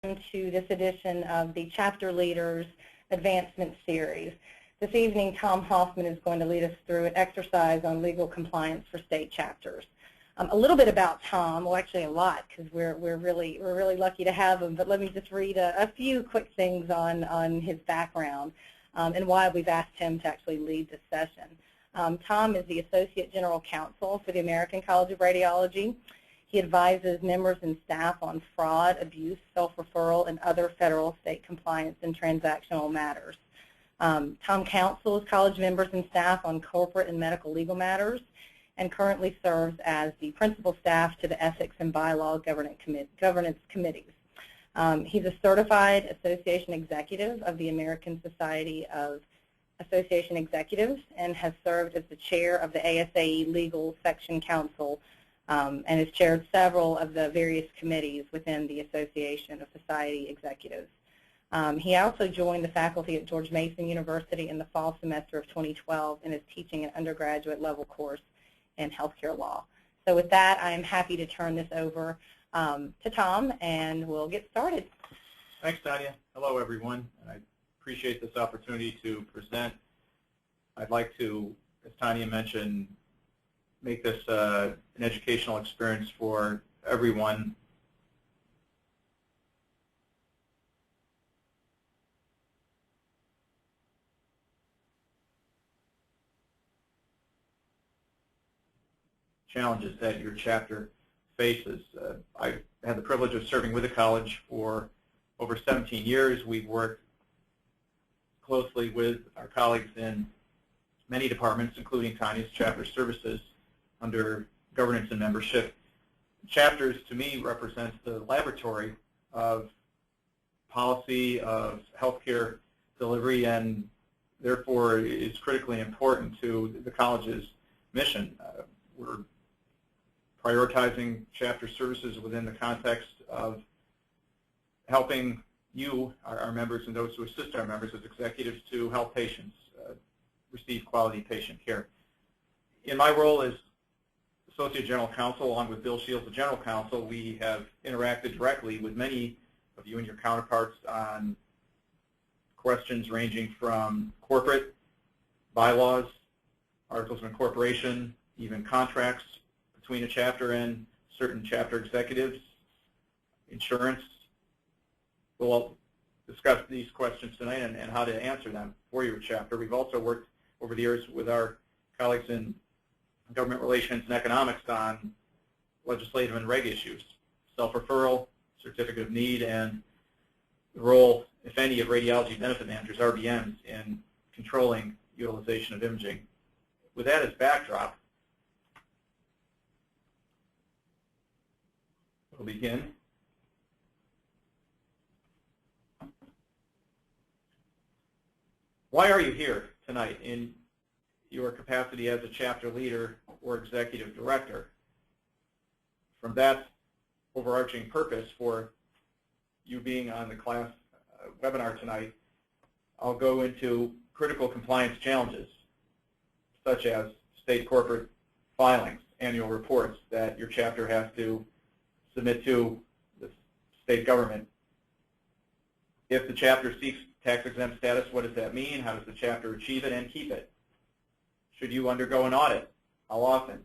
to this edition of the Chapter Leaders Advancement Series. This evening, Tom Hoffman is going to lead us through an exercise on legal compliance for state chapters. A little bit about Tom, well, actually a lot, because we're really lucky to have him. But let me just read a few quick things on his background and why we've asked him to actually lead this session. Tom is the Associate General Counsel for the American College of Radiology. He advises members and staff on fraud, abuse, self-referral, and other federal, state compliance and transactional matters. Tom counsels college members and staff on corporate and medical legal matters, and currently serves as the principal staff to the Ethics and Bylaw Governance Committees. He's a certified association executive of the American Society of Association Executives and has served as the chair of the ASAE Legal Section Council and has chaired several of the various committees within the Association of Society Executives. He also joined the faculty at George Mason University in the fall semester of 2012 and is teaching an undergraduate level course in healthcare law. So with that, I am happy to turn this over to Tom, and we'll get started. Thanks, Tanya. Hello, everyone. I appreciate this opportunity to present. I'd like to, as Tanya mentioned, make this an educational experience for everyone. Challenges that your chapter faces. I've had the privilege of serving with the college for over 17 years. We've worked closely with our colleagues in many departments, including Tanya's chapter services under governance and membership. Chapters, to me, represents the laboratory of policy, of healthcare delivery, and therefore is critically important to the college's mission. We're prioritizing chapter services within the context of helping you, our members, and those who assist our members as executives to help patients receive quality patient care. In my role as Associate General Counsel, along with Bill Shields, the General Counsel, we have interacted directly with many of you and your counterparts on questions ranging from corporate bylaws, articles of incorporation, even contracts between a chapter and certain chapter executives, insurance. We'll discuss these questions tonight and how to answer them for your chapter. We've also worked over the years with our colleagues in government relations and economics on legislative and reg issues, self-referral, certificate of need, and the role, if any, of radiology benefit managers, RBMs, in controlling utilization of imaging. With that as backdrop, we'll begin. Why are you here tonight in your capacity as a chapter leader or executive director? From that overarching purpose for you being on the class webinar tonight, I'll go into critical compliance challenges, such as state corporate filings, annual reports that your chapter has to submit to the state government. If the chapter seeks tax-exempt status, what does that mean? How does the chapter achieve it and keep it? Should you undergo an audit? How often?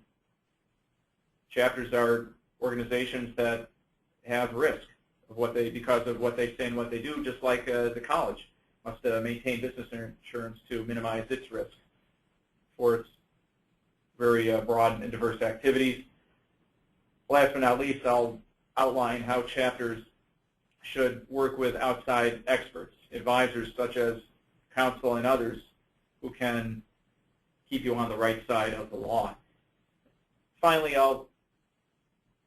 Chapters are organizations that have risk of because of what they say and what they do, just like the college must maintain business insurance to minimize its risk for its very broad and diverse activities. Last but not least, I'll outline how chapters should work with outside experts, advisors such as counsel and others who can keep you on the right side of the law. Finally, I'll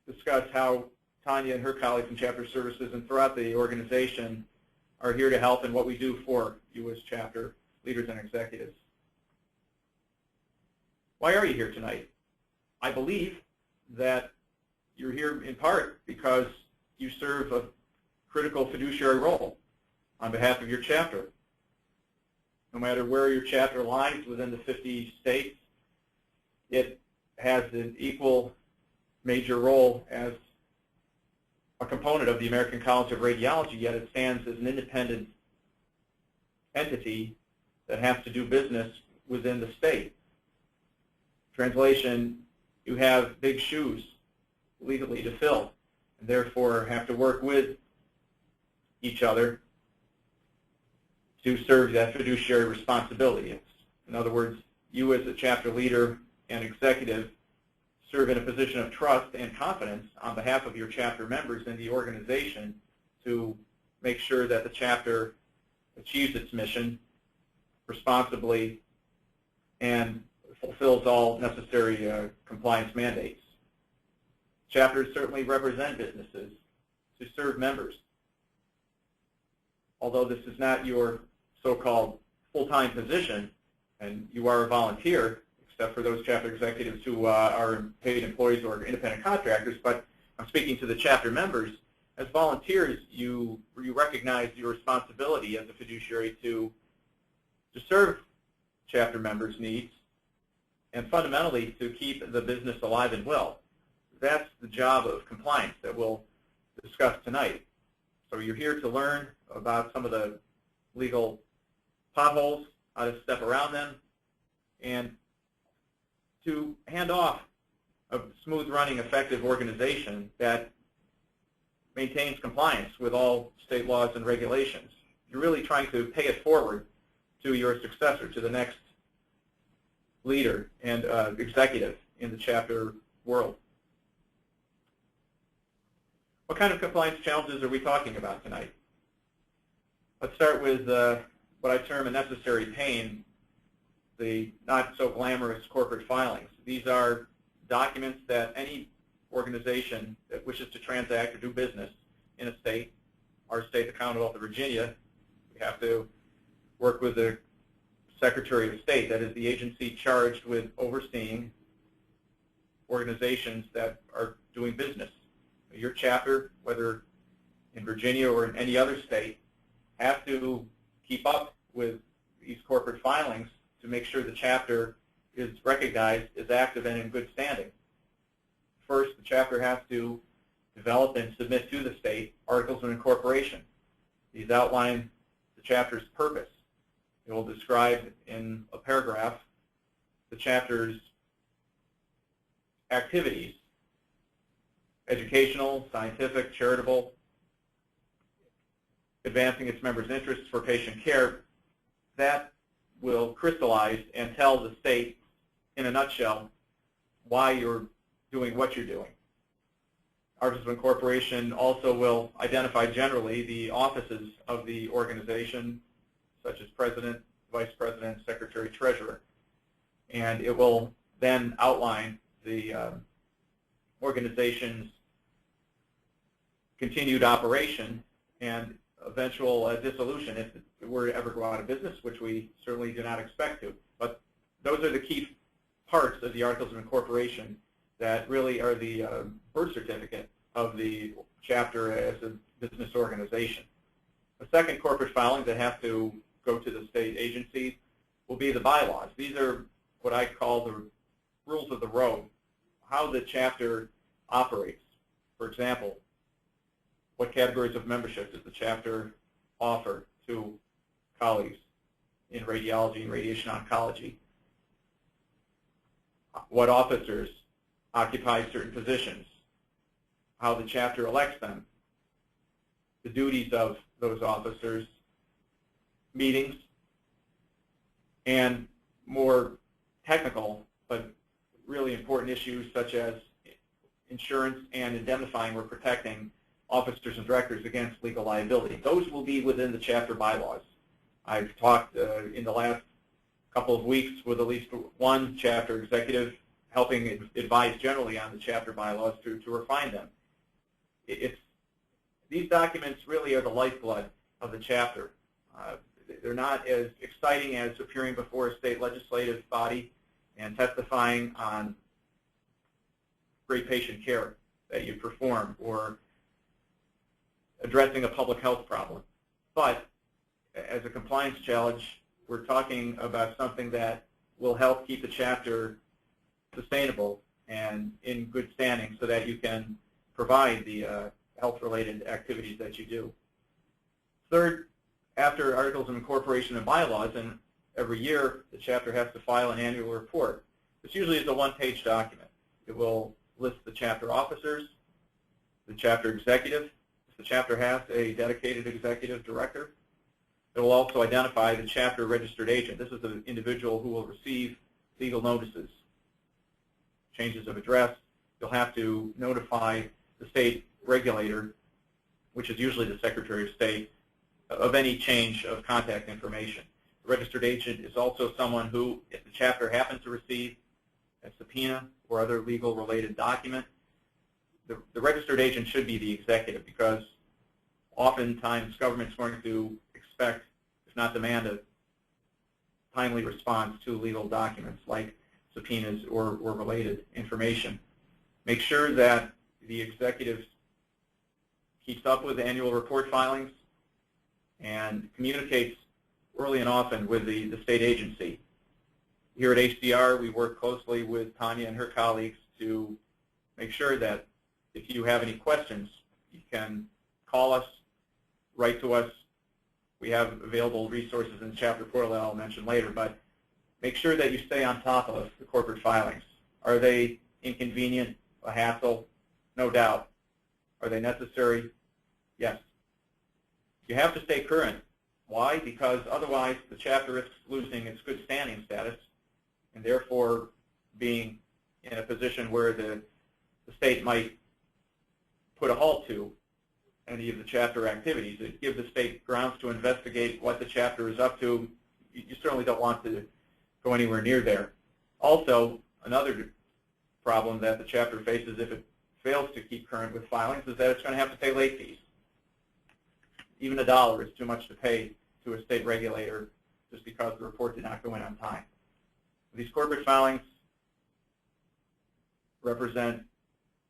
discuss how Tanya and her colleagues in chapter services and throughout the organization are here to help and what we do for you as chapter leaders and executives. Why are you here tonight? I believe that you're here in part because you serve a critical fiduciary role on behalf of your chapter. No matter where your chapter lies within the 50 states, it has an equal major role as a component of the American College of Radiology, yet it stands as an independent entity that has to do business within the state. Translation, you have big shoes legally to fill, and therefore have to work with each other to serve that fiduciary responsibility. In other words, you as a chapter leader and executive serve in a position of trust and confidence on behalf of your chapter members in the organization to make sure that the chapter achieves its mission responsibly and fulfills all necessary compliance mandates. Chapters certainly represent businesses to serve members. Although this is not your so-called full-time position, and you are a volunteer, except for those chapter executives who are paid employees or independent contractors, but I'm speaking to the chapter members. As volunteers, you recognize your responsibility as a fiduciary to serve chapter members' needs and fundamentally to keep the business alive and well. That's the job of compliance that we'll discuss tonight. So you're here to learn about some of the legal potholes, how to step around them, and to hand off a smooth-running, effective organization that maintains compliance with all state laws and regulations. You're really trying to pay it forward to your successor, to the next leader and executive in the chapter world. What kind of compliance challenges are we talking about tonight? Let's start with what I term a necessary pain, the not-so-glamorous corporate filings. These are documents that any organization that wishes to transact or do business in a state, our state, the Commonwealth of Virginia, we have to work with the Secretary of State, that is the agency charged with overseeing organizations that are doing business. Your chapter, whether in Virginia or in any other state, have to keep up with these corporate filings to make sure the chapter is recognized as active and in good standing. First, the chapter has to develop and submit to the state articles of incorporation. These outline the chapter's purpose. It will describe in a paragraph the chapter's activities, educational, scientific, charitable, advancing its members' interests for patient care. That will crystallize and tell the state, in a nutshell, why you're doing what you're doing. Articles of incorporation also will identify generally the offices of the organization, such as president, vice president, secretary, treasurer. And it will then outline the organization's continued operation and eventual dissolution if it were to ever go out of business, which we certainly do not expect to. But those are the key parts of the Articles of Incorporation that really are the birth certificate of the chapter as a business organization. The second corporate filing that have to go to the state agencies will be the bylaws. These are what I call the rules of the road, how the chapter operates. For example, what categories of membership does the chapter offer to colleagues in radiology and radiation oncology? What officers occupy certain positions? How the chapter elects them? The duties of those officers, meetings, and more technical but really important issues such as insurance and indemnifying or protecting officers and directors against legal liability. Those will be within the chapter bylaws. I've talked in the last couple of weeks with at least one chapter executive helping advise generally on the chapter bylaws to refine them. These documents really are the lifeblood of the chapter. They're not as exciting as appearing before a state legislative body and testifying on great patient care that you perform or addressing a public health problem. But as a compliance challenge, we're talking about something that will help keep the chapter sustainable and in good standing so that you can provide the health-related activities that you do. Third, after articles of incorporation and bylaws, and every year the chapter has to file an annual report. This usually is a one-page document. It will list the chapter officers, the chapter executive, if the chapter has a dedicated executive director. It will also identify the chapter registered agent. This is the individual who will receive legal notices, changes of address. You'll have to notify the state regulator, which is usually the Secretary of State, of any change of contact information. The registered agent is also someone who, if the chapter happens to receive a subpoena or other legal related document, the registered agent should be the executive, because oftentimes government's going to expect, if not demand, a timely response to legal documents like subpoenas or related information. Make sure that the executive keeps up with annual report filings and communicates early and often with the state agency. Here at HCR, we work closely with Tanya and her colleagues to make sure that if you have any questions, you can call us, write to us. We have available resources in the chapter portal that I'll mention later, but make sure that you stay on top of the corporate filings. Are they inconvenient, a hassle? No doubt. Are they necessary? Yes. You have to stay current. Why? Because otherwise the chapter risks losing its good standing status and therefore being in a position where the state might put a halt to any of the chapter activities. It gives the state grounds to investigate what the chapter is up to. You certainly don't want to go anywhere near there. Also, another problem that the chapter faces if it fails to keep current with filings is that it's going to have to pay late fees. Even $1 is too much to pay to a state regulator just because the report did not go in on time. These corporate filings represent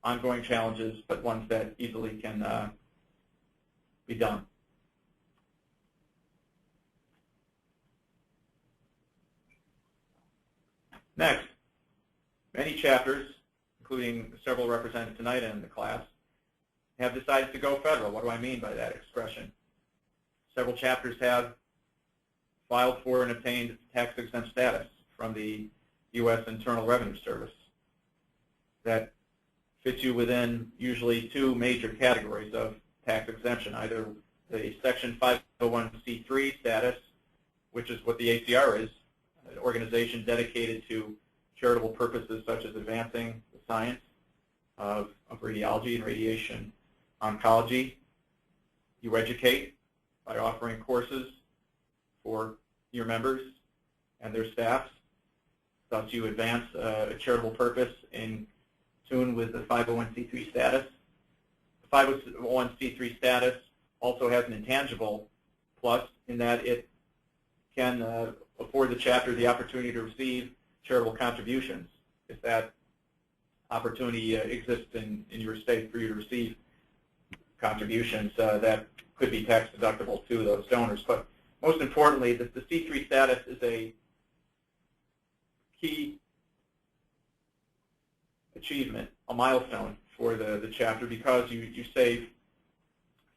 ongoing challenges, but ones that easily can be done. Next, many chapters, including several represented tonight in the class, have decided to go federal. What do I mean by that expression? Several chapters have filed for and obtained tax-exempt status from the U.S. Internal Revenue Service. That fits you within usually two major categories of tax exemption, either the Section 501c3 status, which is what the ACR is, an organization dedicated to charitable purposes such as advancing the science of radiology and radiation oncology. You educate by offering courses for your members and their staffs. Thus you advance a charitable purpose in tune with the 501c3 status. The 501c3 status also has an intangible plus in that it can afford the chapter the opportunity to receive charitable contributions if that opportunity exists in your state for you to receive contributions that could be tax deductible to those donors. But most importantly, the C3 status is a key achievement, a milestone for the chapter because you save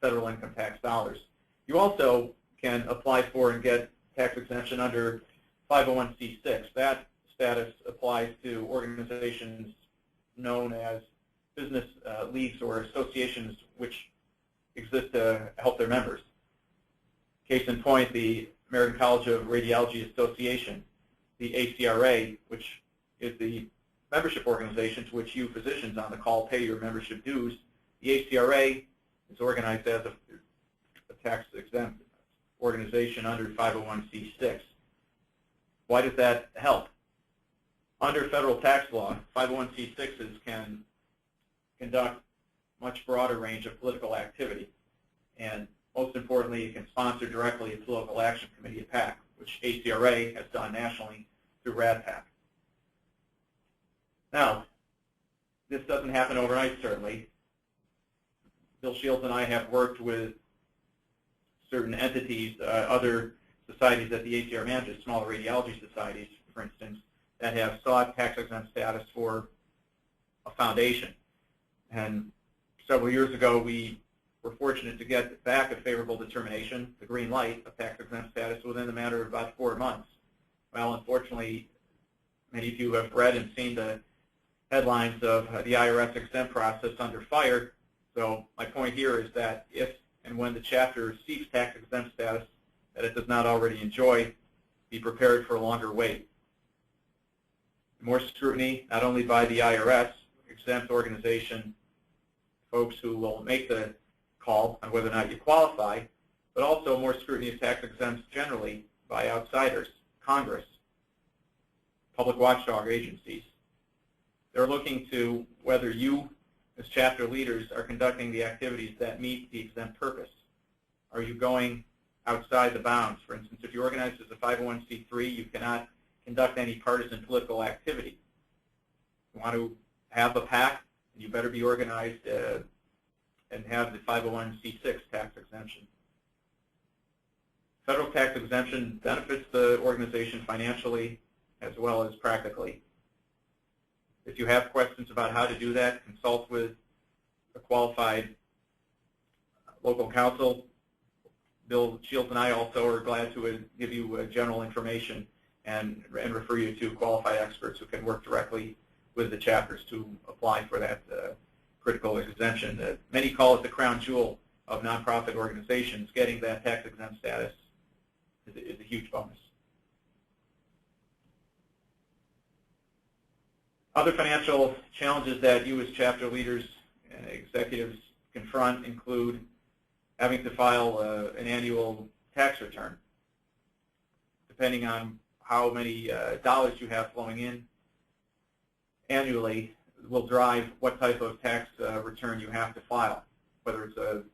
federal income tax dollars. You also can apply for and get tax exemption under 501c6. That status applies to organizations known as business leagues or associations which exist to help their members. Case in point, the American College of Radiology Association, the ACRA, which is the membership organization to which you physicians on the call pay your membership dues. The ACRA is organized as a tax-exempt organization under 501c6. Why does that help? Under federal tax law, 501c6s can conduct much broader range of political activity. And most importantly, it can sponsor directly a political action committee, a PAC, which ACRA has done nationally through RADPAC. Now, this doesn't happen overnight, certainly. Bill Shields and I have worked with certain entities, other societies that the ACR manages, smaller radiology societies, for instance, that have sought tax-exempt status for a foundation. And several years ago, we were fortunate to get back a favorable determination, the green light of tax-exempt status, within a matter of about 4 months. Well, unfortunately, many of you have read and seen the headlines of the IRS exempt process under fire. So my point here is that if and when the chapter seeks tax-exempt status that it does not already enjoy, be prepared for a longer wait. More scrutiny, not only by the IRS, exempt organization, folks who will make the call on whether or not you qualify, but also more scrutiny of tax exempts generally by outsiders, Congress, public watchdog agencies. They're looking to whether you, as chapter leaders, are conducting the activities that meet the exempt purpose. Are you going outside the bounds? For instance, if you're organized as a 501c3, you cannot conduct any partisan political activity. You want to have a PAC, you better be organized and have the 501c6 tax exemption. Federal tax exemption benefits the organization financially as well as practically. If you have questions about how to do that, consult with a qualified local counsel. Bill Shields and I also are glad to give you general information and refer you to qualified experts who can work directly with the chapters to apply for that critical exemption. Many call it the crown jewel of nonprofit organizations. Getting that tax-exempt status is a huge bonus. Other financial challenges that you as chapter leaders and executives confront include having to file an annual tax return. Depending on how many dollars you have flowing in annually will drive what type of tax return you have to file, whether it's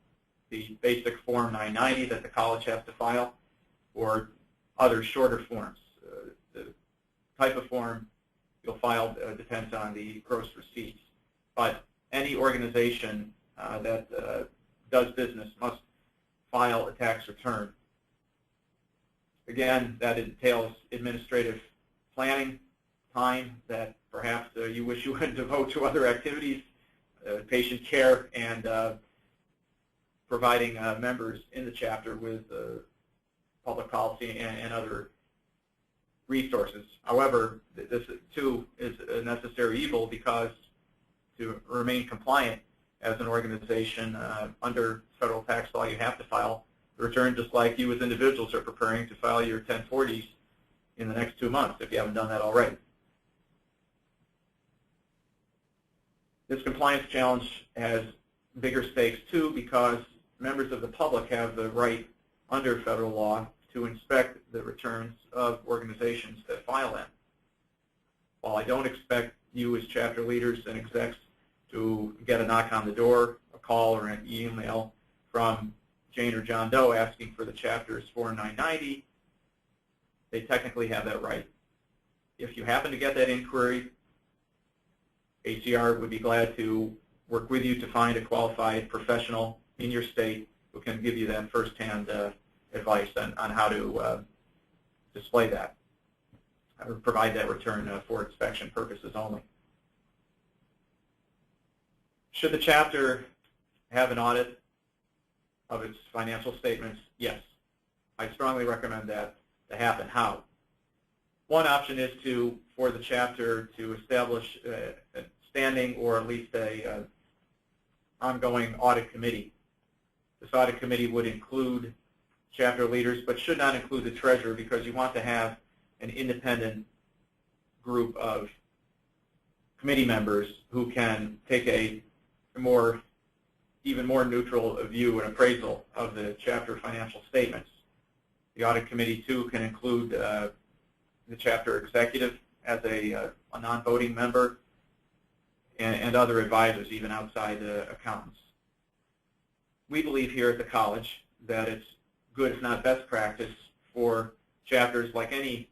the basic Form 990 that the college has to file or other shorter forms. The type of form you'll file depends on the gross receipts. But any organization that does business must file a tax return. Again, that entails administrative planning, time that perhaps you wish you would devote to other activities, patient care, and providing members in the chapter with public policy and other resources. However, this too is a necessary evil because to remain compliant as an organization under federal tax law, you have to file the return just like you as individuals are preparing to file your 1040s in the next 2 months if you haven't done that already. This compliance challenge has bigger stakes too because members of the public have the right under federal law to inspect the returns of organizations that file them. While I don't expect you as chapter leaders and execs to get a knock on the door, a call, or an email from Jane or John Doe asking for the chapter's Form 990, they technically have that right. If you happen to get that inquiry, ACR would be glad to work with you to find a qualified professional in your state who can give you that firsthand advice on how to display that or provide that return for inspection purposes only. Should the chapter have an audit of its financial statements? Yes. I strongly recommend that to happen. How? One option is for the chapter to establish a standing or at least a ongoing audit committee. This audit committee would include chapter leaders but should not include the treasurer because you want to have an independent group of committee members who can take a even more neutral view and appraisal of the chapter financial statements. The audit committee too can include the chapter executive as a non-voting member and other advisors, even outside accountants. We believe here at the college that it's good, if not best practice, for chapters like any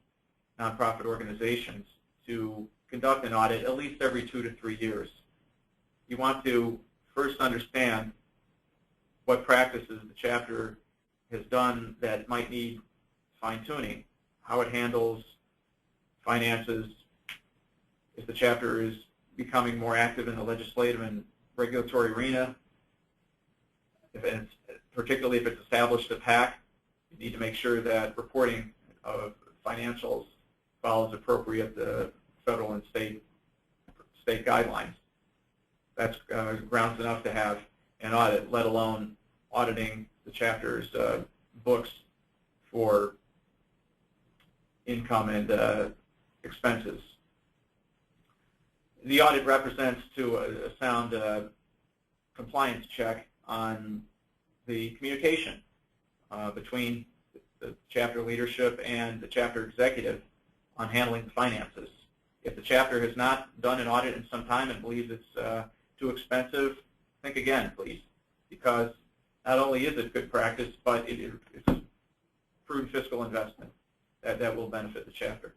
nonprofit organizations to conduct an audit at least every 2 to 3 years. You want to first understand what practices the chapter has done that might need fine-tuning, how it handles finances, if the chapter is becoming more active in the legislative and regulatory arena, particularly if it's established a PAC, you need to make sure that reporting of financials follows appropriate federal and state guidelines. That's grounds enough to have an audit, let alone auditing the chapter's books for income and expenses. The audit represents to a sound compliance check on the communication between the chapter leadership and the chapter executive on handling the finances. If the chapter has not done an audit in some time and believes it's too expensive, think again, please, because not only is it good practice, but it's a prudent fiscal investment that will benefit the chapter.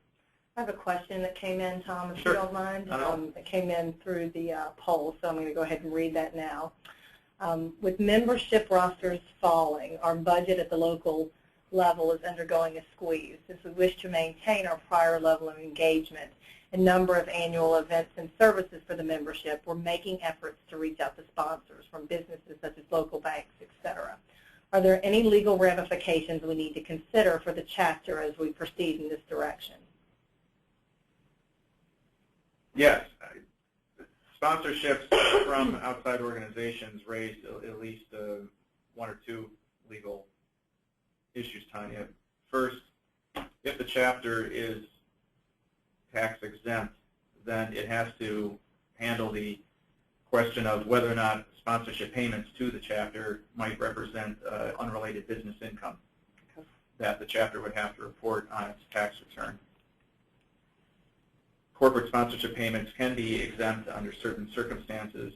I have a question that came in, Tom, if Sure. you don't mind. It came in through the poll, so I'm going to go ahead and read that now. With membership rosters falling, our budget at the local level is undergoing a squeeze. Since we wish to maintain our prior level of engagement and number of annual events and services for the membership, we're making efforts to reach out to sponsors from businesses such as local banks, etc. Are there any legal ramifications we need to consider for the chapter as we proceed in this direction? Yes. Sponsorships from outside organizations raise at least one or two legal issues, Tanya. First, if the chapter is tax exempt, then it has to handle the question of whether or not sponsorship payments to the chapter might represent unrelated business income that the chapter would have to report on its tax return. Corporate sponsorship payments can be exempt under certain circumstances,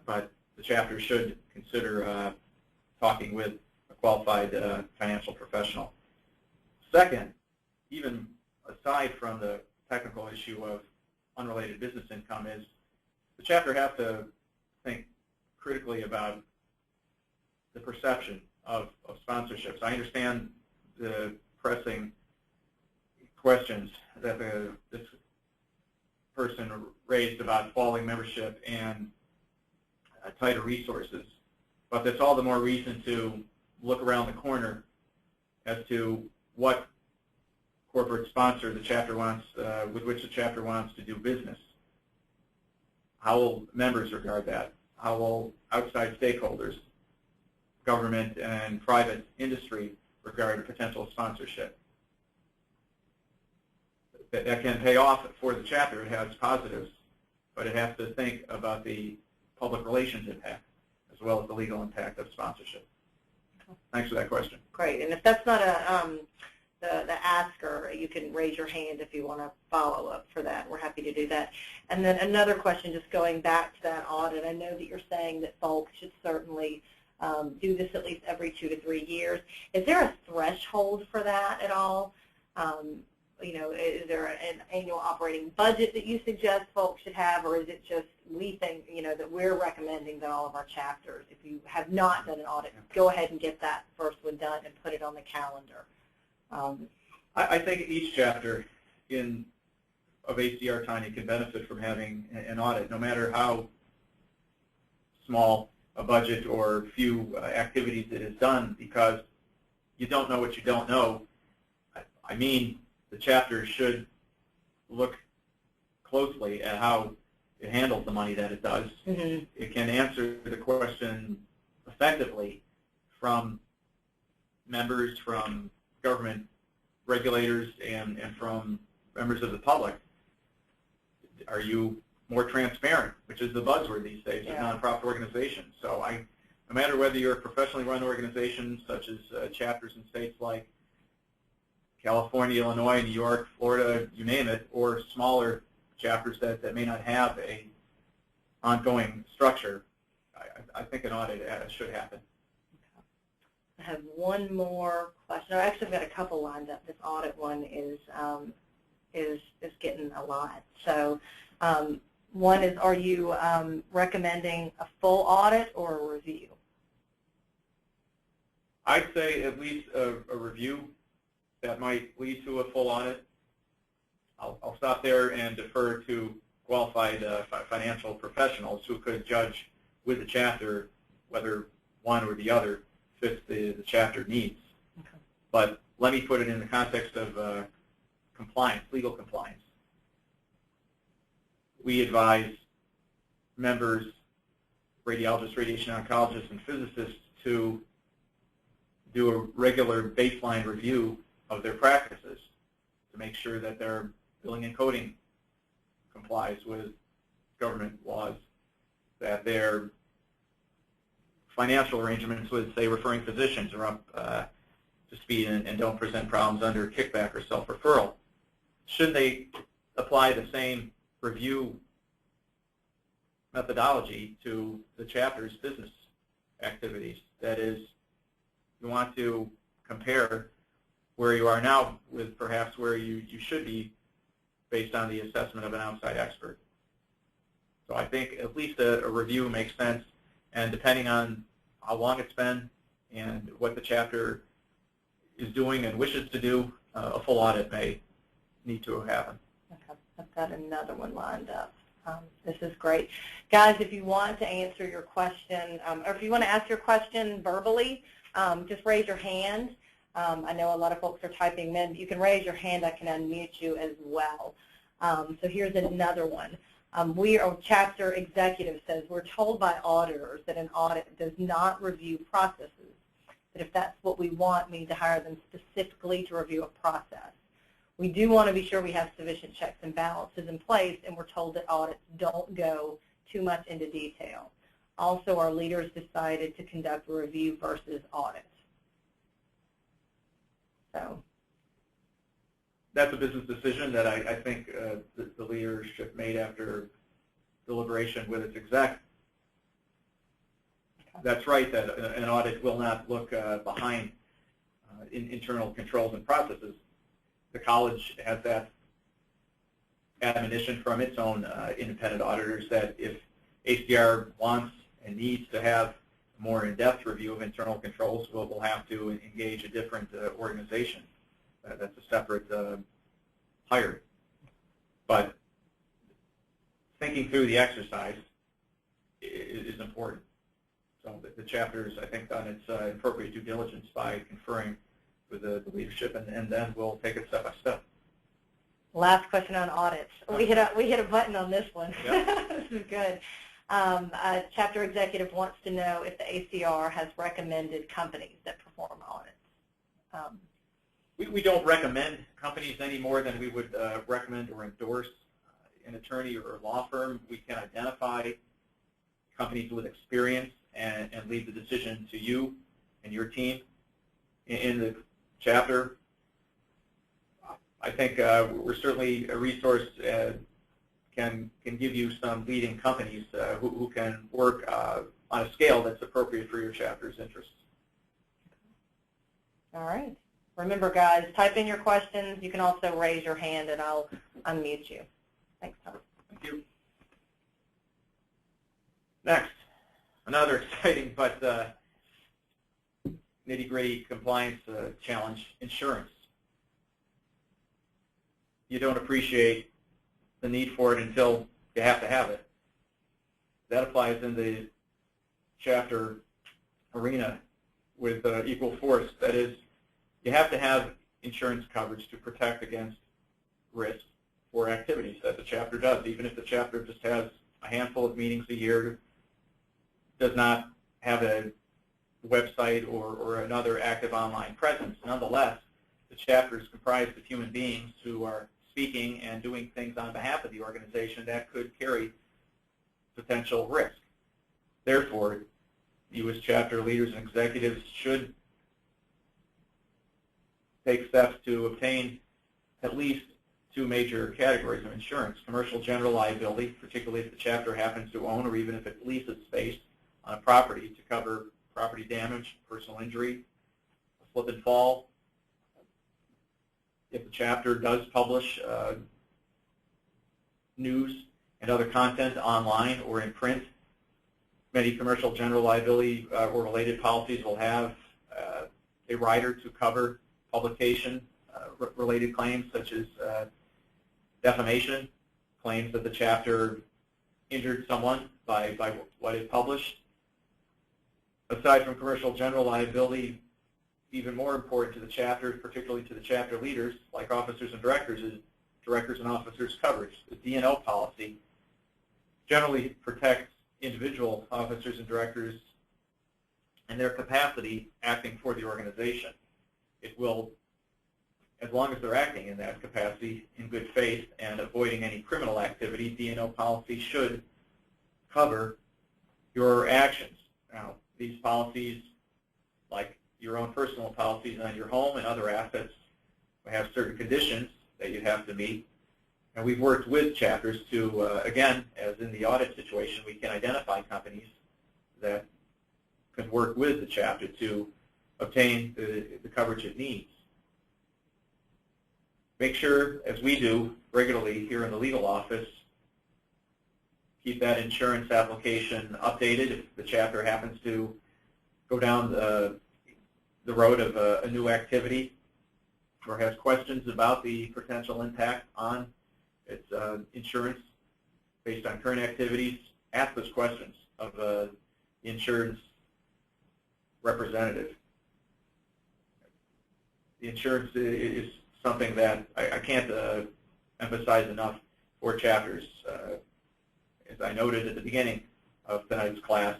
but the chapter should consider talking with a qualified financial professional. Second, even aside from the technical issue of unrelated business income, is the chapter has to think critically about the perception of sponsorships. I understand the pressing questions that this person raised about falling membership and tighter resources, but that's all the more reason to look around the corner as to what corporate sponsor the chapter wants, with which the chapter wants to do business. How will members regard that? How will outside stakeholders, government and private industry, regard potential sponsorship? That can pay off for the chapter. It has positives, but it has to think about the public relations impact as well as the legal impact of sponsorship. Thanks for that question. Great. And if that's not the asker, you can raise your hand if you want to follow up for that. We're happy to do that. And then another question, just going back to that audit. I know that you're saying that folks should certainly do this at least every 2 to 3 years. Is there a threshold for that at all? You know, is there an annual operating budget that you suggest folks should have, or is it just we think, you know, that we're recommending that all of our chapters, if you have not done an audit, go ahead and get that first one done and put it on the calendar? I think each chapter of ACR Tanya can benefit from having an audit, no matter how small a budget or few activities it is done, because you don't know what you don't know. I mean, the chapter should look closely at how it handles the money that it does. Mm-hmm. It can answer the question effectively from members, from government regulators, and from members of the public. Are you more transparent, which is the buzzword these days of nonprofit organizations? So no matter whether you're a professionally run organization such as chapters in states like California, Illinois, New York, Florida, you name it, or smaller chapters that may not have a ongoing structure, I think an audit should happen. I have one more question. I actually got a couple lined up. This audit one is getting a lot. So one is, are you recommending a full audit or a review? I'd say at least a review that might lead to a full audit. I'll stop there and defer to qualified financial professionals who could judge with the chapter whether one or the other fits the chapter needs. Okay. But let me put it in the context of compliance, legal compliance. We advise members, radiologists, radiation oncologists, and physicists to do a regular baseline review of their practices to make sure that their billing and coding complies with government laws, that their financial arrangements with, say, referring physicians are up to speed and don't present problems under kickback or self-referral. Should they apply the same review methodology to the chapter's business activities? That is, you want to compare where you are now with perhaps where you should be based on the assessment of an outside expert. So I think at least a review makes sense, and depending on how long it's been and what the chapter is doing and wishes to do, a full audit may need to happen. Okay, I've got another one lined up. This is great. Guys, if you want to answer your question, or if you want to ask your question verbally, just raise your hand. I know a lot of folks are typing in. You can raise your hand. I can unmute you as well. So here's another one. Chapter executive says, we're told by auditors that an audit does not review processes. That if that's what we want, we need to hire them specifically to review a process. We do want to be sure we have sufficient checks and balances in place, and we're told that audits don't go too much into detail. Also, our leaders decided to conduct a review versus audit. So that's a business decision that I think the leadership made after deliberation with its exec. Okay. That's right, that an audit will not look behind internal controls and processes. The college has that admonition from its own independent auditors that if ACR wants and needs to have a more in-depth review of internal controls, we'll have to engage a different organization. That's a separate hire. But thinking through the exercise is important. So the chapter is, I think, done its appropriate due diligence by conferring with the leadership, and then we'll take it step by step. Last question on audits. We hit a button on this one. Yep. This is good. A chapter executive wants to know if the ACR has recommended companies that perform audits. We don't recommend companies any more than we would recommend or endorse an attorney or law firm. We can identify companies with experience and leave the decision to you and your team. In the chapter, I think we're certainly a resource can give you some leading companies who can work on a scale that's appropriate for your chapter's interests. All right. Remember, guys, type in your questions. You can also raise your hand, and I'll unmute you. Thanks, Tom. Thank you. Next, another exciting but nitty-gritty compliance challenge, insurance. You don't appreciate the need for it until you have to have it. That applies in the chapter arena with equal force. That is, you have to have insurance coverage to protect against risk for activities that the chapter does. Even if the chapter just has a handful of meetings a year, does not have a website or another active online presence. Nonetheless, the chapter is comprised of human beings who are speaking and doing things on behalf of the organization that could carry potential risk. Therefore, you as chapter leaders and executives should take steps to obtain at least two major categories of insurance: commercial general liability, particularly if the chapter happens to own or even if it leases space on a property to cover property damage, personal injury, a slip and fall. If the chapter does publish news and other content online or in print, many commercial general liability or related policies will have a rider to cover publication-related claims such as defamation, claims that the chapter injured someone by what it published. Aside from commercial general liability, even more important to the chapters, particularly to the chapter leaders, like officers and directors, is directors and officers coverage. The D&O policy generally protects individual officers and directors and their capacity acting for the organization. It will, as long as they're acting in that capacity in good faith and avoiding any criminal activity, D&O policy should cover your actions. Now, these policies, like your own personal policies on your home and other assets, have certain conditions that you have to meet. And we've worked with chapters to, again, as in the audit situation, we can identify companies that can work with the chapter to obtain the coverage it needs. Make sure, as we do regularly here in the legal office, keep that insurance application updated if the chapter happens to go down the road of a new activity or has questions about the potential impact on its insurance based on current activities. Ask those questions of the insurance representative. The insurance is something that I can't emphasize enough for chapters. As I noted at the beginning of tonight's class,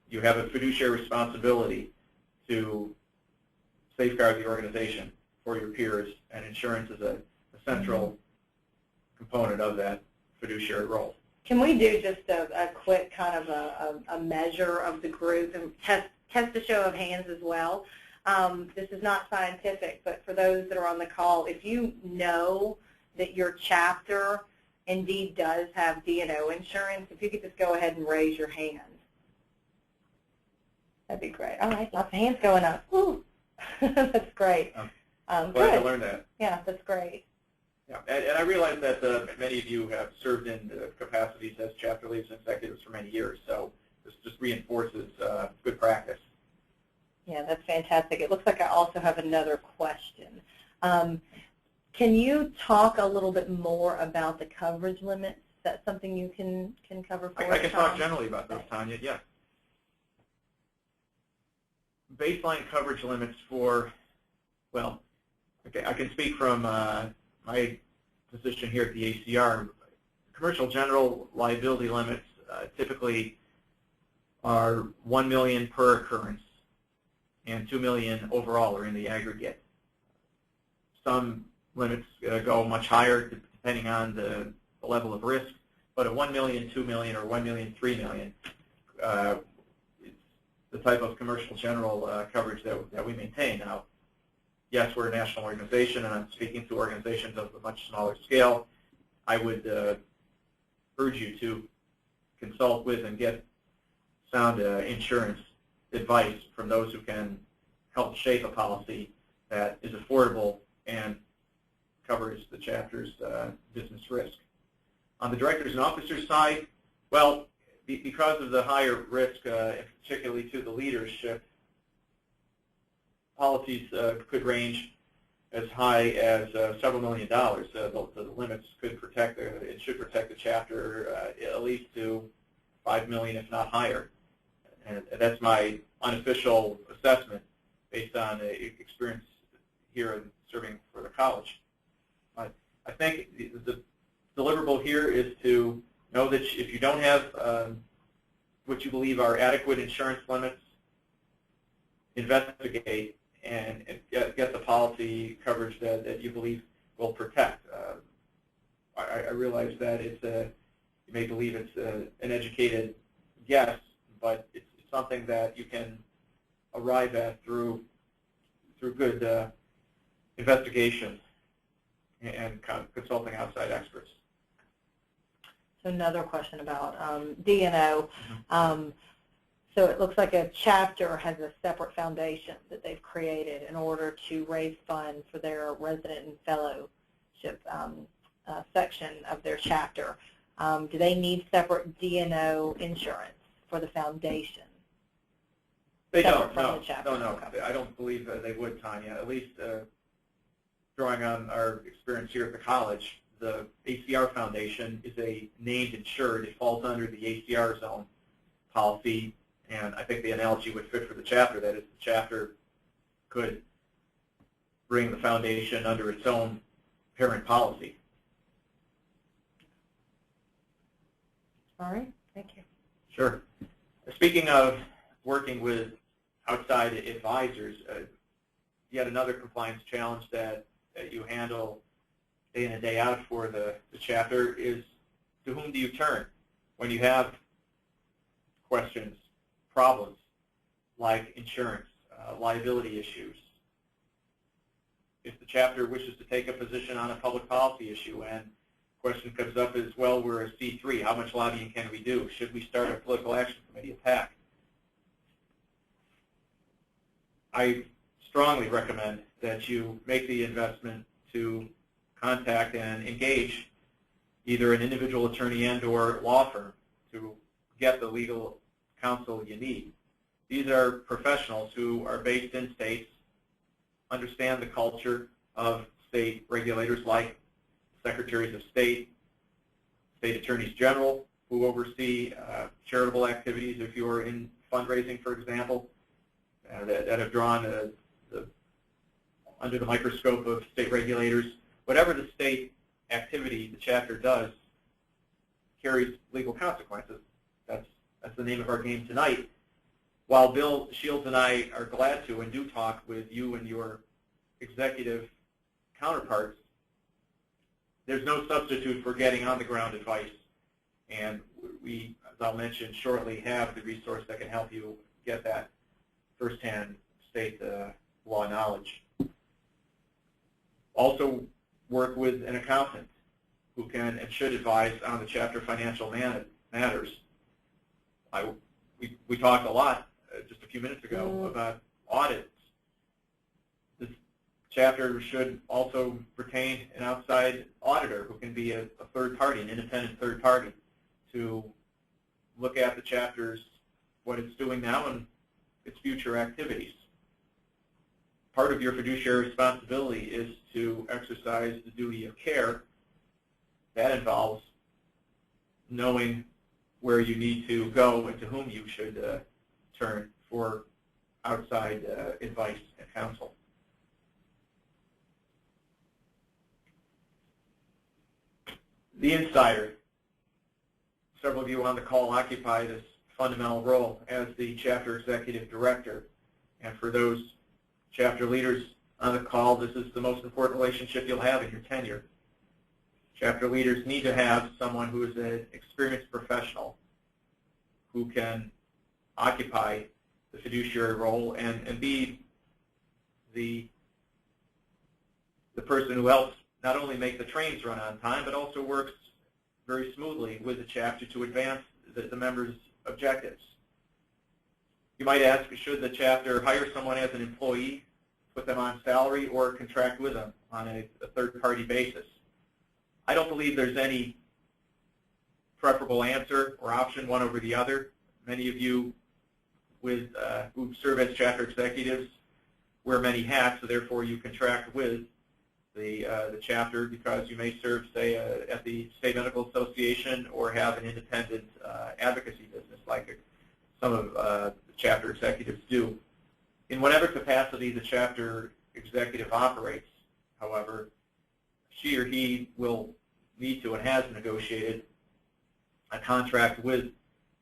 you have a fiduciary responsibility to safeguard the organization for your peers, and insurance is a central component of that fiduciary role. Can we do just a quick kind of a measure of the group and test a show of hands as well? This is not scientific, but for those that are on the call, if you know that your chapter indeed does have D&O insurance, if you could just go ahead and raise your hand. That'd be great. All right, lots of hands going up. Woo. That's great. Glad good. to learn that. Yeah, that's great. Yeah, and I realize that many of you have served in capacities as chapter leaders and executives for many years, so this just reinforces good practice. Yeah, that's fantastic. It looks like I also have another question. Can you talk a little bit more about the coverage limits? Is that something you can cover for us, I can Tom? talk generally about those, Tanya, yes. Baseline coverage limits for, well, okay, I can speak from my position here at the ACR. Commercial general liability limits typically are $1 million per occurrence and $2 million overall, or in the aggregate. Some limits go much higher depending on the level of risk, but at $1 million, $2 million, or $1 million, $3 million, it's the type of commercial general coverage that we maintain. Now, yes, we're a national organization, and I'm speaking to organizations of a much smaller scale. I would urge you to consult with and get sound insurance advice from those who can help shape a policy that is affordable and covers the chapter's business risk. On the directors and officers side, well, because of the higher risk, particularly to the leadership, policies could range as high as several $million. The limits could protect, it should protect the chapter at least to $5 million, if not higher. And that's my unofficial assessment based on experience here in serving for the college. I think the deliverable here is to know that if you don't have what you believe are adequate insurance limits, investigate and get the policy coverage that you believe will protect. I realize that it's you may believe it's an educated guess, but it's something that you can arrive at through good investigation and consulting outside experts. So another question about D&O. So it looks like a chapter has a separate foundation that they've created in order to raise funds for their resident and fellowship section of their chapter. Do they need separate D&O insurance for the foundation? They don't, no. Okay. I don't believe they would, Tanya. At least drawing on our experience here at the college, the ACR Foundation is a named insured. It falls under the ACR zone policy And I think the analogy would fit for the chapter. That is, the chapter could bring the foundation under its own parent policy. All right, thank you. Sure. Speaking of working with outside advisors, yet another compliance challenge that you handle day in and day out for the chapter is, to whom do you turn when you have questions, problems like insurance, liability issues? If the chapter wishes to take a position on a public policy issue and question comes up as, well, we're a C3, how much lobbying can we do? Should we start a political action committee, a PAC? I strongly recommend that you make the investment to contact and engage either an individual attorney and or law firm to get the legal counsel you need. These are professionals who are based in states, understand the culture of state regulators like secretaries of state, state attorneys general, who oversee charitable activities if you're in fundraising, for example, that have drawn under the microscope of state regulators. Whatever the state activity the chapter does carries legal consequences. That's the name of our game tonight. While Bill Shields and I are glad to and do talk with you and your executive counterparts, there's no substitute for getting on-the-ground advice. And we, as I'll mention shortly, have the resource that can help you get that firsthand state law knowledge. Also work with an accountant who can and should advise on the chapter financial matters. We talked a lot just a few minutes ago about audits. This chapter should also retain an outside auditor who can be a third party, an independent third party, to look at the chapter's, what it's doing now and its future activities. Part of your fiduciary responsibility is to exercise the duty of care. That involves knowing where you need to go and to whom you should turn for outside advice and counsel. The insider. Several of you on the call occupy this fundamental role as the chapter executive director. And for those chapter leaders on the call, this is the most important relationship you'll have in your tenure. Chapter leaders need to have someone who is an experienced professional who can occupy the fiduciary role and be the person who helps not only make the trains run on time, but also works very smoothly with the chapter to advance the members' objectives. You might ask, should the chapter hire someone as an employee, put them on salary, or contract with them on a third-party basis? I don't believe there's any preferable answer or option, one over the other. Many of you who serve as chapter executives wear many hats, so therefore you contract with the chapter because you may serve, say, at the State Medical Association or have an independent advocacy business like some of the chapter executives do. In whatever capacity the chapter executive operates, however, she or he will need to and has negotiated a contract with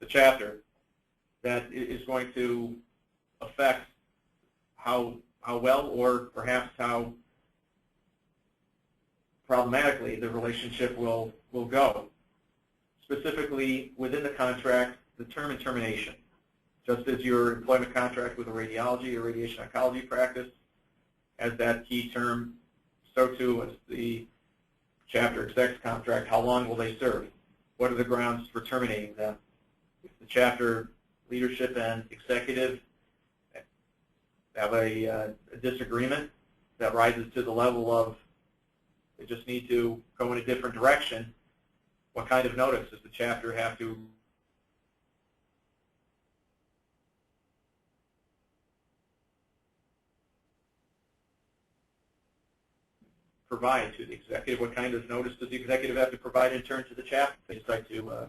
the chapter that is going to affect how well or perhaps how problematically the relationship will go. Specifically, within the contract, the term and termination. Just as your employment contract with a radiology or radiation oncology practice has that key term, so too as the chapter exec's contract. How long will they serve? What are the grounds for terminating them? If the chapter leadership and executive have a disagreement that rises to the level of they just need to go in a different direction, what kind of notice does the chapter have to provide to the executive? What kind of notice does the executive have to provide in turn to the chapter if they decide to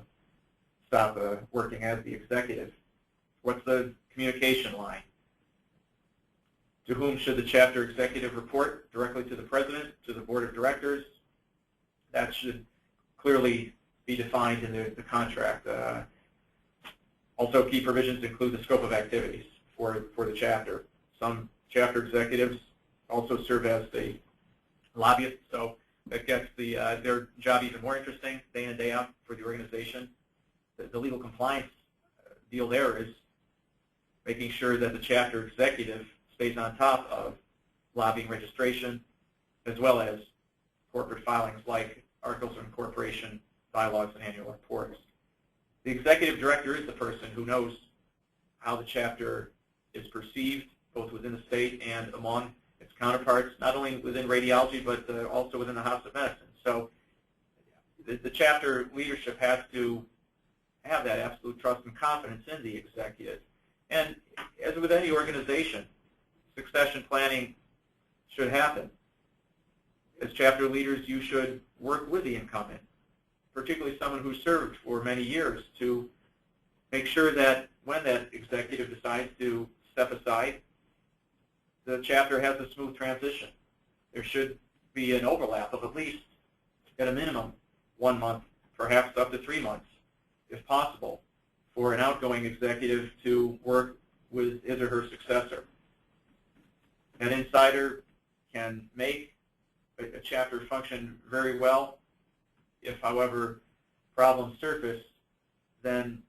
stop working as the executive? What's the communication line? To whom should the chapter executive report? Directly to the president, to the board of directors? That should clearly be defined in the contract. Also, key provisions include the scope of activities for the chapter. Some chapter executives also serve as the lobbyists, so that gets their job even more interesting day in, day out for the organization. The legal compliance deal there is making sure that the chapter executive stays on top of lobbying registration, as well as corporate filings like articles of incorporation, bylaws, and annual reports. The executive director is the person who knows how the chapter is perceived, both within the state and among its counterparts, not only within radiology, but also within the House of Medicine. So the chapter leadership has to have that absolute trust and confidence in the executive. And as with any organization, succession planning should happen. As chapter leaders, you should work with the incumbent, particularly someone who served for many years, to make sure that when that executive decides to step aside, the chapter has a smooth transition. There should be an overlap of at least, at a minimum, 1 month, perhaps up to 3 months, if possible, for an outgoing executive to work with his or her successor. An insider can make a chapter function very well. If, however, problems surface, then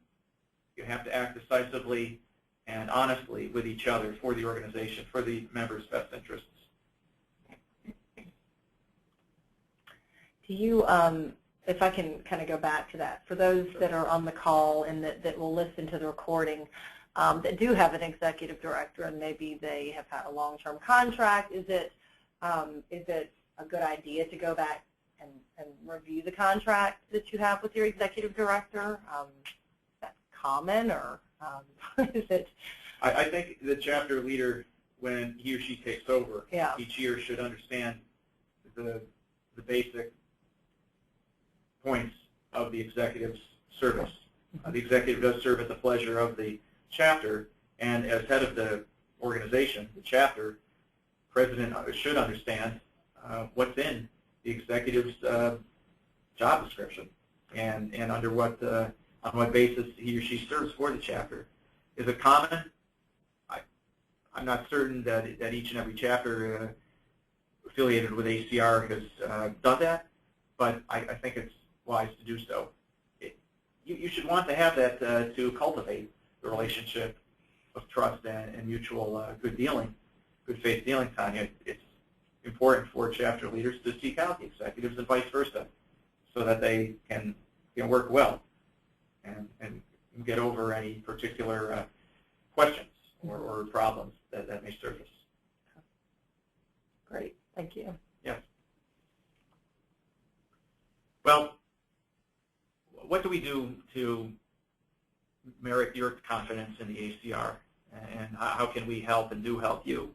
you have to act decisively and honestly with each other for the organization, for the members' best interests. Do you, if I can kind of go back to that, for those that are on the call and that will listen to the recording, that do have an executive director and maybe they have had a long-term contract, is it a good idea to go back and review the contract that you have with your executive director? Is that common, or is it? I think the chapter leader, when he or she takes over, each year should understand the basic points of the executive's service. The executive does serve at the pleasure of the chapter, and as head of the organization, the chapter, president should understand what's in the executive's job description and under what on what basis he or she serves for the chapter. Is it common? I'm not certain that each and every chapter affiliated with ACR has done that, but I think it's wise to do so. You should want to have that to cultivate the relationship of trust and mutual good faith dealing, Tanya. It's important for chapter leaders to seek out the executives and vice versa, so that they can work well and get over any particular questions or problems that may surface. Great, thank you. Yes. Well, what do we do to merit your confidence in the ACR, and how can we help and do help you?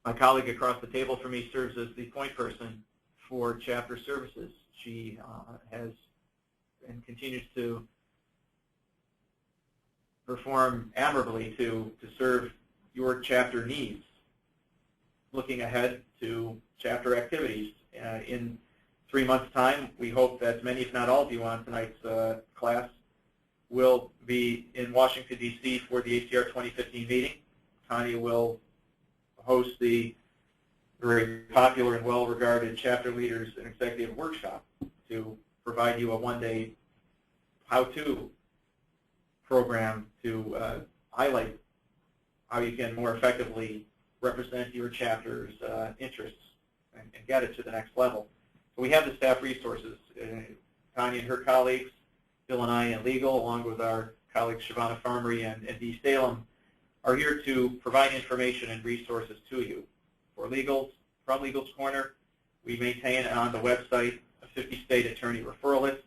My colleague across the table from me serves as the point person for chapter services. She has and continues to perform admirably to serve your chapter needs. Looking ahead to chapter activities, in 3 months' time, we hope that many, if not all of you on tonight's class will be in Washington, D.C. for the ACR 2015 meeting. Tanya will host the very popular and well-regarded Chapter Leaders and Executive Workshop to provide you a one-day how-to program to highlight how you can more effectively represent your chapter's interests and get it to the next level. So we have the staff resources. Tanya and her colleagues, Bill and I in legal, along with our colleagues Shavana Farmery and Dee Salem, are here to provide information and resources to you. For legals, from Legal's Corner, we maintain on the website a 50-state attorney referral list.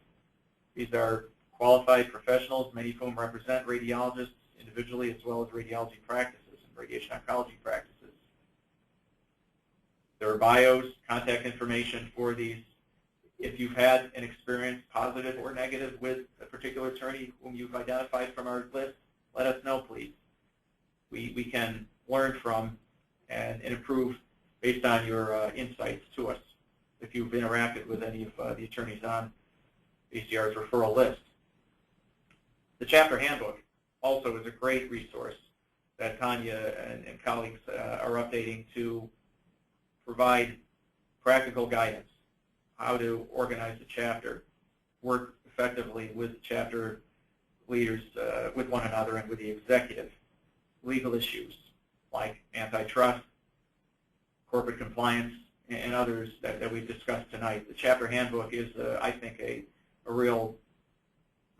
These are qualified professionals, many of whom represent radiologists individually as well as radiology practices and radiation oncology practices. There are bios, contact information for these. If you've had an experience, positive or negative, with a particular attorney whom you've identified from our list, let us know, please. We can learn from and improve based on your insights to us if you've interacted with any of the attorneys on ACR's referral list. The chapter handbook also is a great resource that Tanya and colleagues are updating to provide practical guidance, how to organize a chapter, work effectively with chapter leaders, with one another and with the executive, legal issues like antitrust, corporate compliance, and others that we've discussed tonight. The chapter handbook is, I think, a real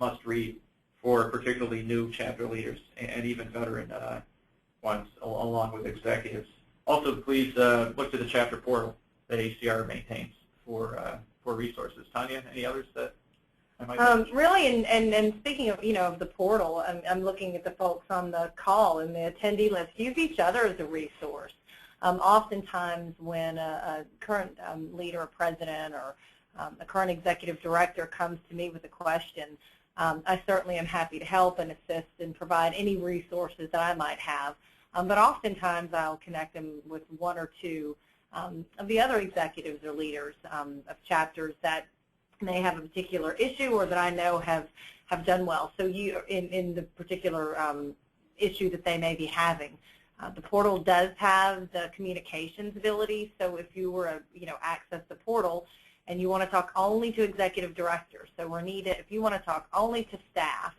must-read for particularly new chapter leaders and even veteran ones, along with executives. Also, please look to the chapter portal that ACR maintains for resources. Tanya, any others that I might really, and speaking of of the portal, I'm looking at the folks on the call and the attendee list. Use each other as a resource. Oftentimes, when a current leader or president or a current executive director comes to me with a question, I certainly am happy to help and assist and provide any resources that I might have. But oftentimes I'll connect them with one or two of the other executives or leaders of chapters that may have a particular issue or that I know have done well. So you, in the particular issue that they may be having. The portal does have the communications ability, so if you were to access the portal and you want to talk only to executive directors, so if you want to talk only to staff,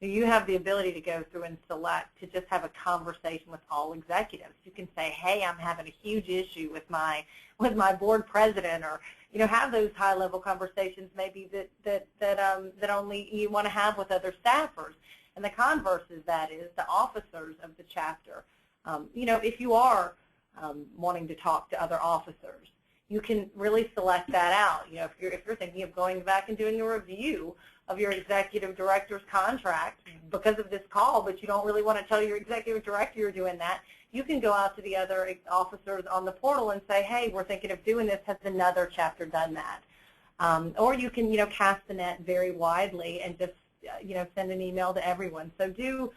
you have the ability to go through and select to just have a conversation with all executives. You can say, hey, I'm having a huge issue with my board president, or have those high-level conversations maybe that only you want to have with other staffers. And the converse is the officers of the chapter. If you are wanting to talk to other officers, you can really select that out. If you're thinking of going back and doing a review of your executive director's contract because of this call, but you don't really want to tell your executive director you're doing that, you can go out to the other officers on the portal and say, hey, we're thinking of doing this. Has another chapter done that? Or you can, cast the net very widely and just, send an email to everyone. So do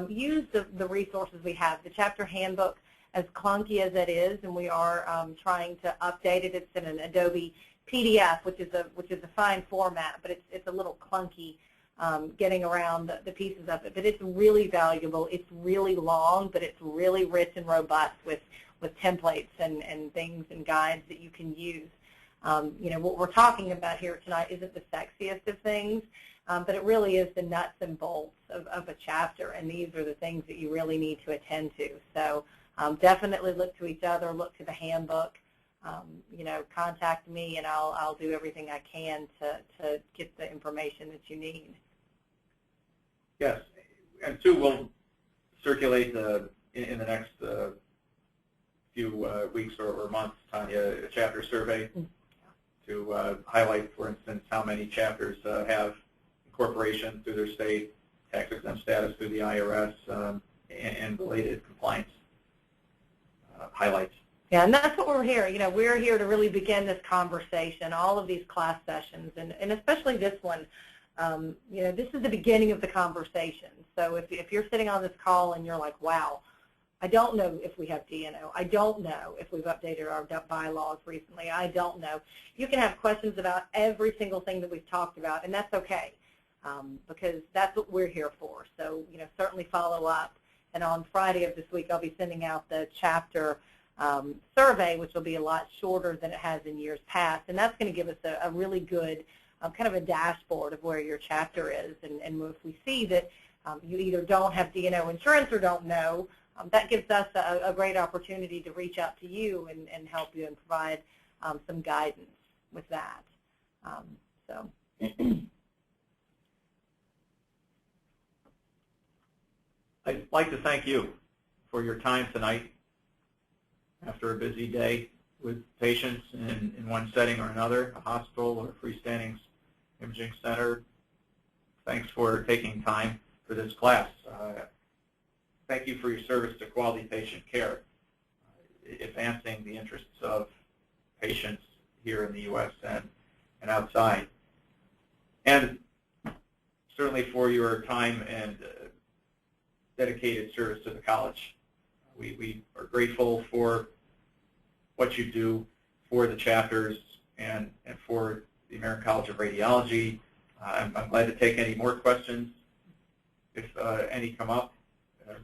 use the resources we have. The chapter handbook, as clunky as it is, and we are trying to update it. It's in an Adobe PDF, which is a fine format, but it's a little clunky getting around the pieces of it. But it's really valuable. It's really long, but it's really rich and robust with templates and things and guides that you can use. What we're talking about here tonight isn't the sexiest of things, but it really is the nuts and bolts of a chapter, and these are the things that you really need to attend to. So definitely look to each other, look to the handbook, contact me, and I'll do everything I can to get the information that you need. Yes, and two, we'll circulate in the next few weeks or months, Tanya, a chapter survey to highlight, for instance, how many chapters have incorporation through their state, tax-exempt status through the IRS, and related compliance highlights. Yeah, and that's what we're here. We're here to really begin this conversation, all of these class sessions, and especially this one. This is the beginning of the conversation. So if you're sitting on this call and you're like, wow, I don't know if we have D&O. I don't know if we've updated our bylaws recently. I don't know. You can have questions about every single thing that we've talked about, and that's okay, because that's what we're here for. So, certainly follow up. And on Friday of this week, I'll be sending out the chapter survey, which will be a lot shorter than it has in years past. And that's going to give us a really good kind of a dashboard of where your chapter is. And if we see that you either don't have D&O insurance or don't know, that gives us a great opportunity to reach out to you and help you and provide some guidance with that. I'd like to thank you for your time tonight after a busy day with patients in one setting or another, a hospital or a freestanding imaging center. Thanks for taking time for this class. Thank you for your service to quality patient care, advancing the interests of patients here in the U.S. and outside. And certainly for your time and dedicated service to the college. We are grateful for what you do for the chapters and for the American College of Radiology. I'm glad to take any more questions if any come up.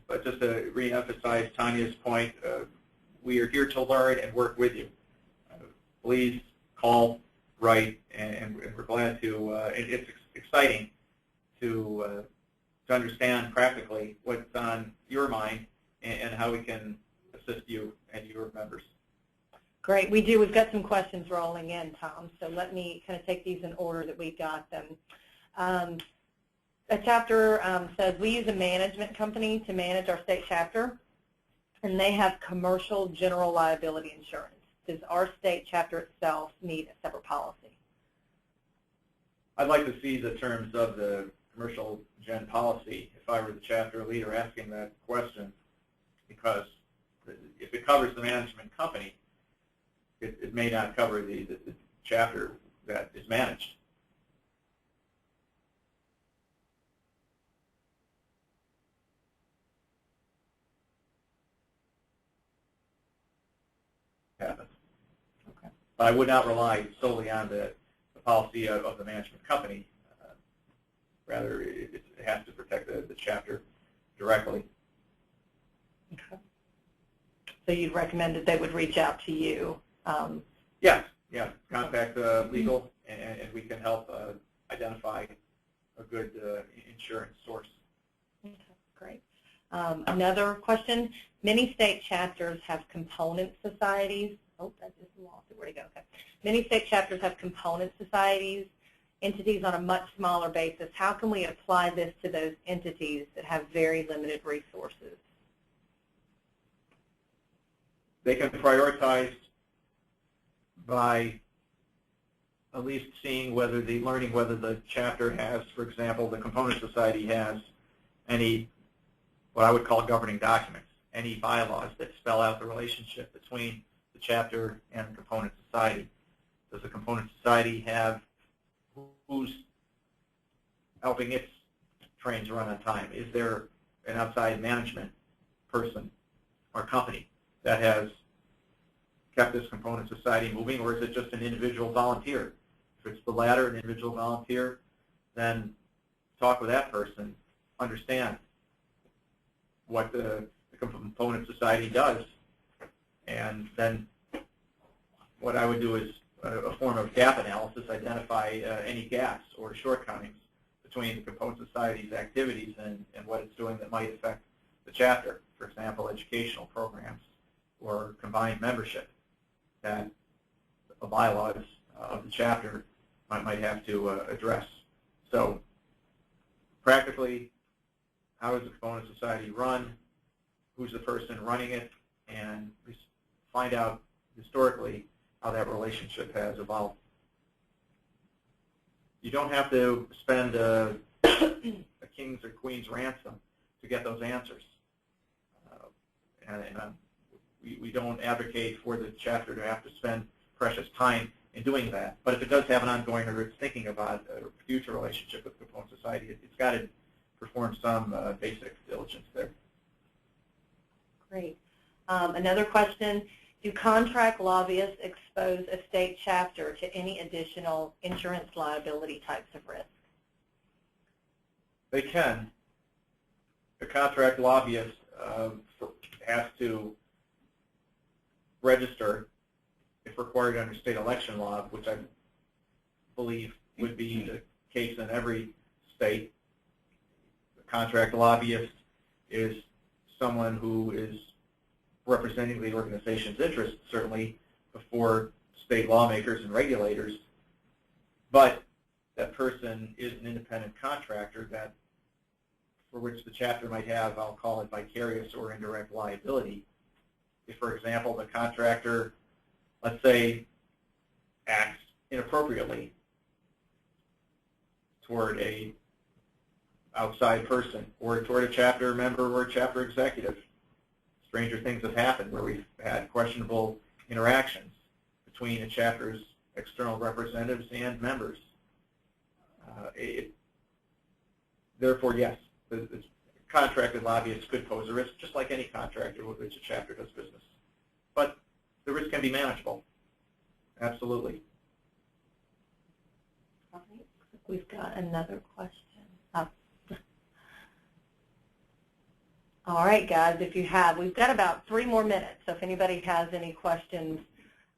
But just to re-emphasize Tanya's point, we are here to learn and work with you. Please call, write, and we're glad to. It's exciting to understand practically what's on your mind and how we can assist you and your members. Great. We do. We've got some questions rolling in, Tom, so let me kind of take these in order that we got them. A chapter says, we use a management company to manage our state chapter, and they have commercial general liability insurance. Does our state chapter itself need a separate policy? I'd like to see the terms of the commercial gen policy if I were the chapter leader asking that question, because if it covers the management company, it may not cover the chapter that is managed. Happens. Okay. But I would not rely solely on the policy of the management company. Rather, it has to protect the chapter directly. Okay. So you'd recommend that they would reach out to you? Yes. Contact legal, and we can help identify a good insurance source. Okay, great. Another question. Many state chapters have component societies. Oh, I just lost it. Where'd it go? Okay. Many state chapters have component societies, entities on a much smaller basis. How can we apply this to those entities that have very limited resources? They can prioritize by at least seeing whether learning whether the chapter has, for example, the component society has any, what I would call governing documents, any bylaws that spell out the relationship between the chapter and the component society. Does the component society have who's helping its trains run on time? Is there an outside management person or company that has kept this component society moving, or is it just an individual volunteer? If it's the latter, an individual volunteer, then talk with that person, understand what the component society does, and then what I would do is a form of gap analysis, identify any gaps or shortcomings between the component society's activities and what it's doing that might affect the chapter. For example, educational programs or combined membership that the bylaws of the chapter might have to address. So practically, how is the component society run? Who's the person running it? And find out historically how that relationship has evolved. You don't have to spend a king's or queen's ransom to get those answers. We don't advocate for the chapter to have to spend precious time in doing that. But if it does have an ongoing, or it's thinking about a future relationship with the component society, it's got to perform some basic diligence there. Great. Another question. Do contract lobbyists expose a state chapter to any additional insurance liability types of risk? They can. The contract lobbyist has to register, if required under state election law, which I believe would be the case in every state. The contract lobbyist is someone who is representing the organization's interests, certainly before state lawmakers and regulators, but that person is an independent contractor for which the chapter might have, I'll call it, vicarious or indirect liability. If, for example, the contractor, let's say, acts inappropriately toward a outside person or toward a chapter member or a chapter executive. Stranger things have happened where we've had questionable interactions between a chapter's external representatives and members. Therefore, yes, the contracted lobbyists could pose a risk, just like any contractor with which a chapter does business. But the risk can be manageable. Absolutely. All right. We've got another question. Oh. All right, guys, we've got about 3 more minutes, so if anybody has any questions.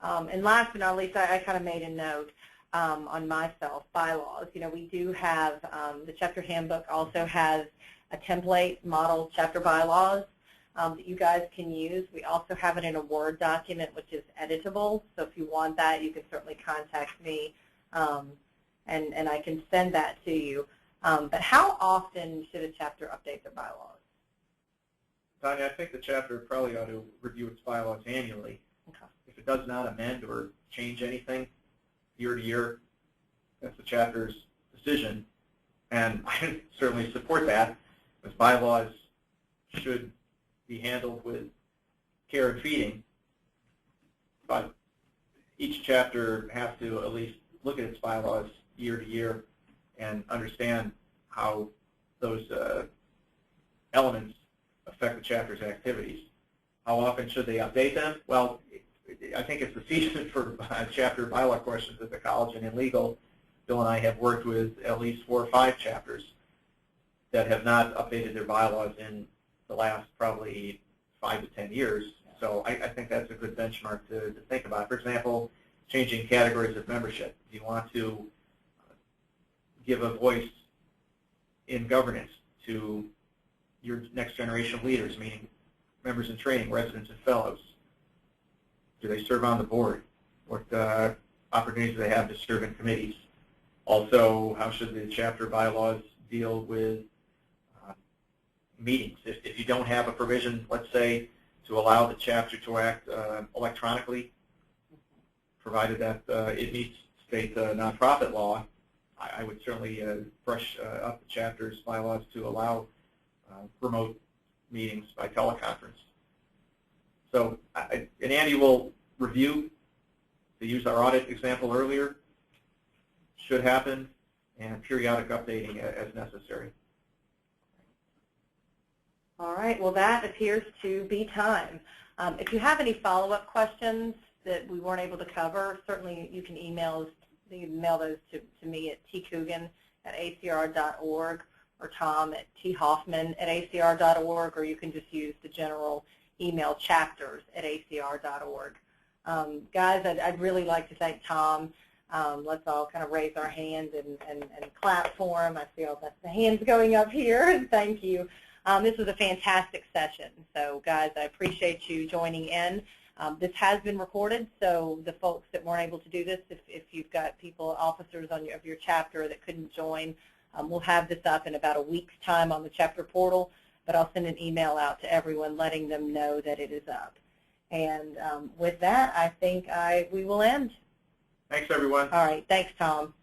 And last but not least, I kind of made a note on myself, bylaws. You know, we do have, the chapter handbook also has a template model chapter bylaws that you guys can use. We also have it in a Word document, which is editable. So if you want that, you can certainly contact me, and I can send that to you. But how often should a chapter update their bylaws? Tanya, I think the chapter probably ought to review its bylaws annually. Okay. If it does not amend or change anything year to year, that's the chapter's decision. And I certainly support that, because bylaws should be handled with care and feeding. But each chapter has to at least look at its bylaws year to year and understand how those elements affect the chapter's activities. How often should they update them? Well, I think it's the season for chapter bylaw questions at the college and in legal. Bill and I have worked with at least 4 or 5 chapters that have not updated their bylaws in the last probably 5 to 10 years. So I think that's a good benchmark to think about. For example, changing categories of membership. Do you want to give a voice in governance to your next generation of leaders, meaning members in training, residents, and fellows? Do they serve on the board? What opportunities do they have to serve in committees? Also, how should the chapter bylaws deal with meetings? If you don't have a provision, let's say, to allow the chapter to act electronically, provided that it meets state nonprofit law, I would certainly brush up the chapter's bylaws to allow remote meetings by teleconference. So an annual review, to use our audit example earlier, should happen, and periodic updating as necessary. All right, well, that appears to be time. If you have any follow-up questions that we weren't able to cover, certainly you can mail those to me at tcoogan@acr.org or tom@thoffman@acr.org, or you can just use the general email chapters@acr.org. Guys, I'd really like to thank Tom. Let's all kind of raise our hands and clap for him. I see all the hands going up here. Thank you. This was a fantastic session. So, guys, I appreciate you joining in. This has been recorded, so the folks that weren't able to do this, if you've got officers of your chapter that couldn't join, we'll have this up in about a week's time on the chapter portal, but I'll send an email out to everyone letting them know that it is up. And with that, I think we will end. Thanks, everyone. All right. Thanks, Tom.